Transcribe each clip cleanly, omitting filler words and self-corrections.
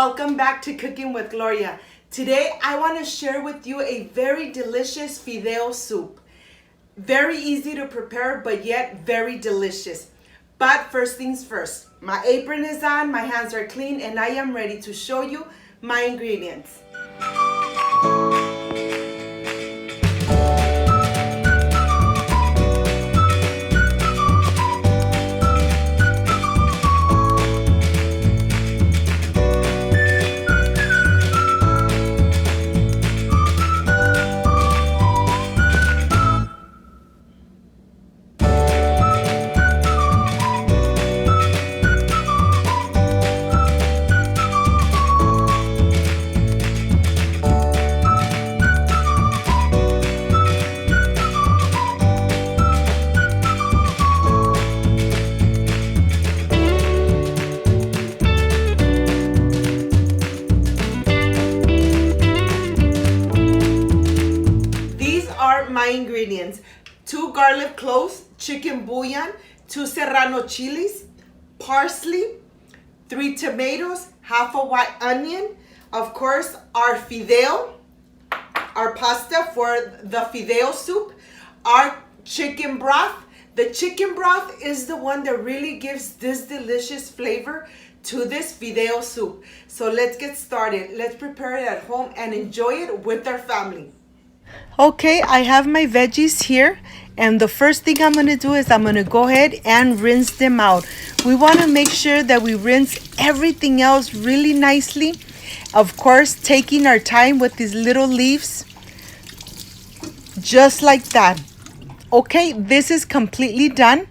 welcome back to Cooking with Gloria. Today I want to share with you a very delicious fideo soup. Very easy to prepare, but yet very delicious. But first things first, my apron is on, my hands are clean, and I am ready to show you my ingredients. My ingredients: 2 garlic cloves, chicken bouillon, 2 serrano chilies, parsley, 3 tomatoes, half a white onion, of course our fideo, our pasta for the fideo soup, our chicken broth. The chicken broth is the one that really gives this delicious flavor to this fideo soup. So let's get started. Let's prepare it at home and enjoy it with our family. Okay, I have my veggies here, and the first thing I'm going to do is I'm going to go ahead and rinse them out. We want to make sure that we rinse everything else really nicely. Of course, taking our time with these little leaves, just like that. Okay, this is completely done.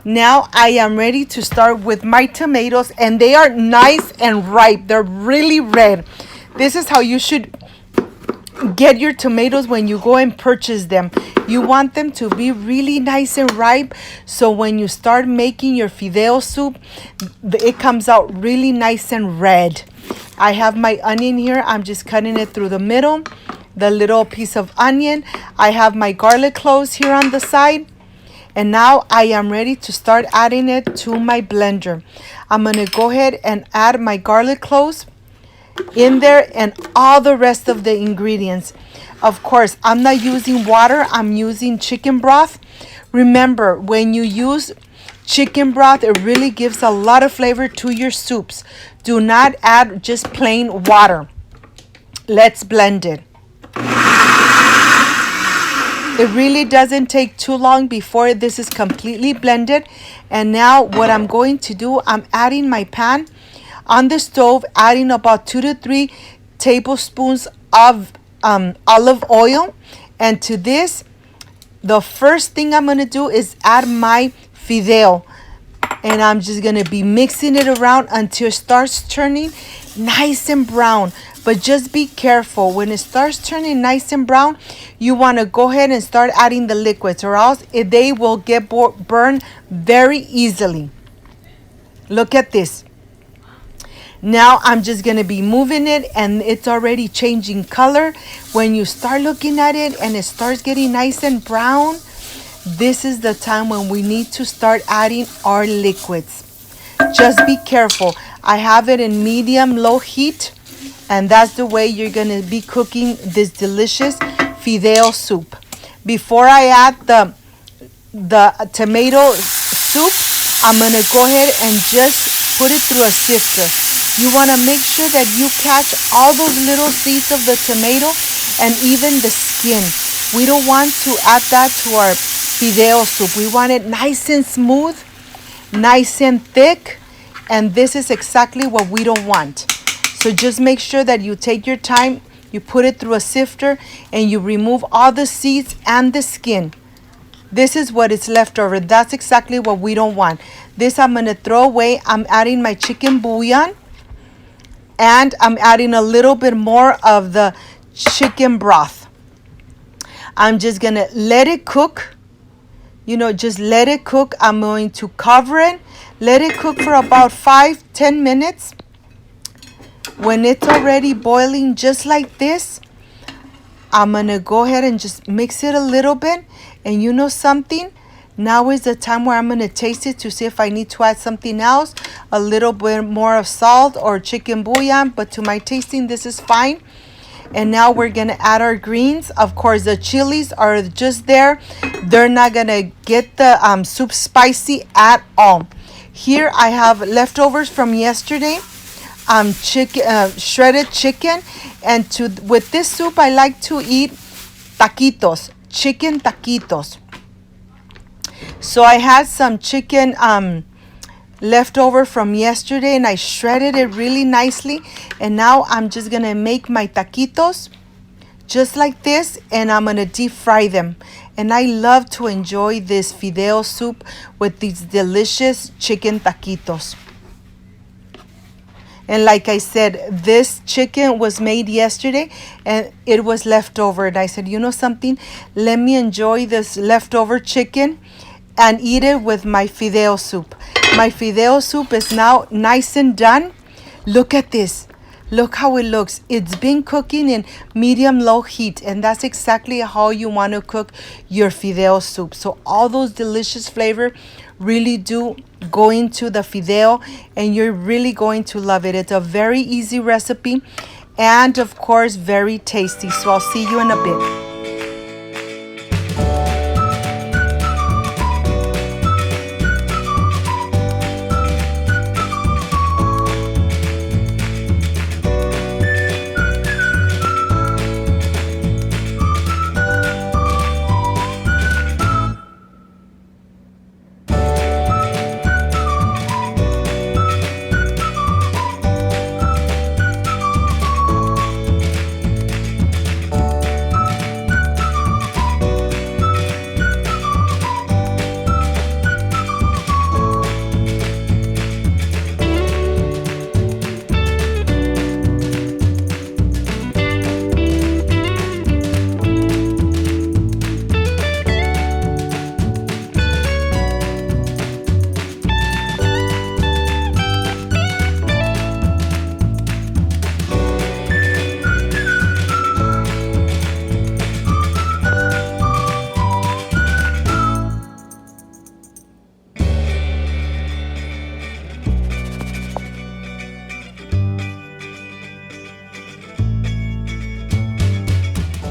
Now I am ready to start with my tomatoes, and they are nice and ripe. They're really red. This is how you should get your tomatoes when you go and purchase them. You want them to be really nice and ripe, so when you start making your fideo soup, it comes out really nice and red. I have my onion here. I'm just cutting it through the middle, the little piece of onion. I have my garlic cloves here on the side, and now I am ready to start adding it to my blender. I'm going to go ahead and add my garlic cloves in there and all the rest of the ingredients. Of course, I'm not using water, I'm using chicken broth. Remember, when you use chicken broth, it really gives a lot of flavor to your soups. Do not add just plain water. Let's blend it. It really doesn't take too long before this is completely blended. And now what I'm going to do, I'm adding my pan on the stove, adding about 2 to 3 tablespoons of olive oil. And to this, the first thing I'm going to do is add my fideo. And I'm just going to be mixing it around until it starts turning nice and brown. But just be careful. When it starts turning nice and brown, you want to go ahead and start adding the liquids, or else they will get burned very easily. Look at this. Now I'm just going to be moving it, and it's already changing color. When you start looking at it and it starts getting nice and brown, this is the time when we need to start adding our liquids. Just be careful. I have it in medium-low heat, and that's the way you're going to be cooking this delicious fideo soup. Before I add the tomato soup, I'm going to go ahead and just put it through a sifter. You want to make sure that you catch all those little seeds of the tomato and even the skin. We don't want to add that to our fideo soup. We want it nice and smooth, nice and thick, and this is exactly what we don't want. So just make sure that you take your time, you put it through a sifter, and you remove all the seeds and the skin. This is what is left over. That's exactly what we don't want. This I'm going to throw away. I'm adding my chicken bouillon, and I'm adding a little bit more of the chicken broth. I'm just going to let it cook. Just let it cook. I'm going to cover it. Let it cook for about 5-10 minutes. When it's already boiling just like this, I'm going to go ahead and just mix it a little bit. And you know something? Now is the time where I'm going to taste it to see if I need to add something else. a little bit more of salt or chicken bouillon, but to my tasting, this is fine. And now we're gonna add our greens. Of course, the chilies are just there. They're not gonna get the soup spicy at all. Here I have leftovers from yesterday, shredded chicken, and with this soup I like to eat taquitos, chicken taquitos. So I had some chicken leftover from yesterday, and I shredded it really nicely, and now I'm just gonna make my taquitos just like this, and I'm gonna deep fry them. And I love to enjoy this fideo soup with these delicious chicken taquitos. And like I said, this chicken was made yesterday and it was leftover, and I said, you know something, let me enjoy this leftover chicken and eat it with my fideo soup. My fideo soup is now nice and done. Look at this. Look how it looks. It's been cooking in medium-low heat, and that's exactly how you want to cook your fideo soup. So all those delicious flavor really do go into the fideo, and you're really going to love it. It's a very easy recipe and, of course, very tasty. So I'll see you in a bit.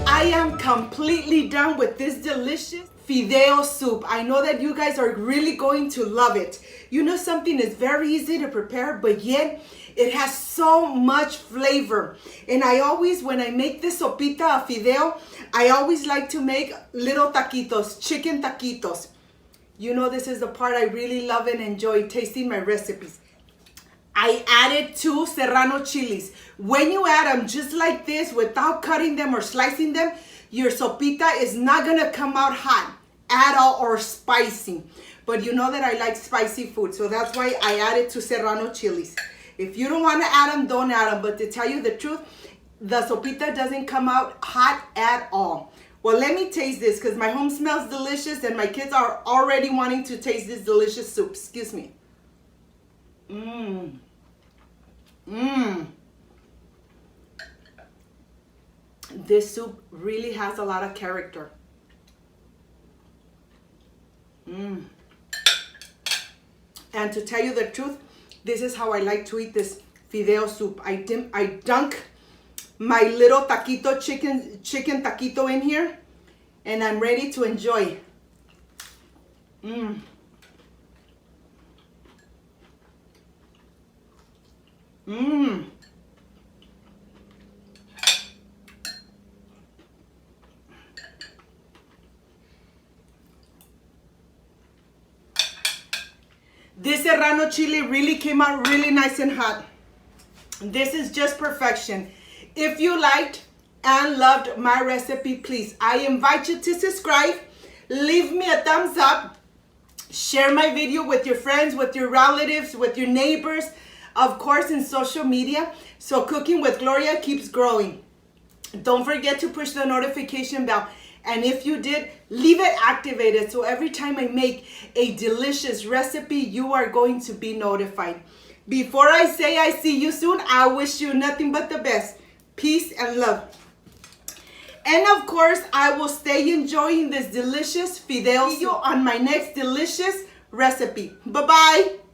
I am completely done with this delicious fideo soup. I know that you guys are really going to love it. You know something, is very easy to prepare, but yet it has so much flavor. And I always, when I make this sopita of fideo, I always like to make little taquitos, chicken taquitos. You know, this is the part I really love and enjoy tasting my recipes. I added 2 serrano chilies. When you add them just like this, without cutting them or slicing them, your sopita is not gonna come out hot at all or spicy. But you know that I like spicy food, so that's why I added 2 serrano chilies. If you don't wanna add them, don't add them. But to tell you the truth, the sopita doesn't come out hot at all. Well, let me taste this because my home smells delicious and my kids are already wanting to taste this delicious soup. Excuse me. This soup really has a lot of character. And to tell you the truth, this is how I like to eat this fideo soup. I dunk my little taquito chicken taquito in here, and I'm ready to enjoy. This serrano chili really came out really nice and hot. This is just perfection. If you liked and loved my recipe, please, I invite you to subscribe, leave me a thumbs up, share my video with your friends, with your relatives, with your neighbors, of course, in social media, so Cooking with Gloria keeps growing. Don't forget to push the notification bell. And if you did, leave it activated so every time I make a delicious recipe, you are going to be notified. Before I say I see you soon, I wish you nothing but the best. Peace and love. And of course, I will stay enjoying this delicious fideo on my next delicious recipe. Bye-bye.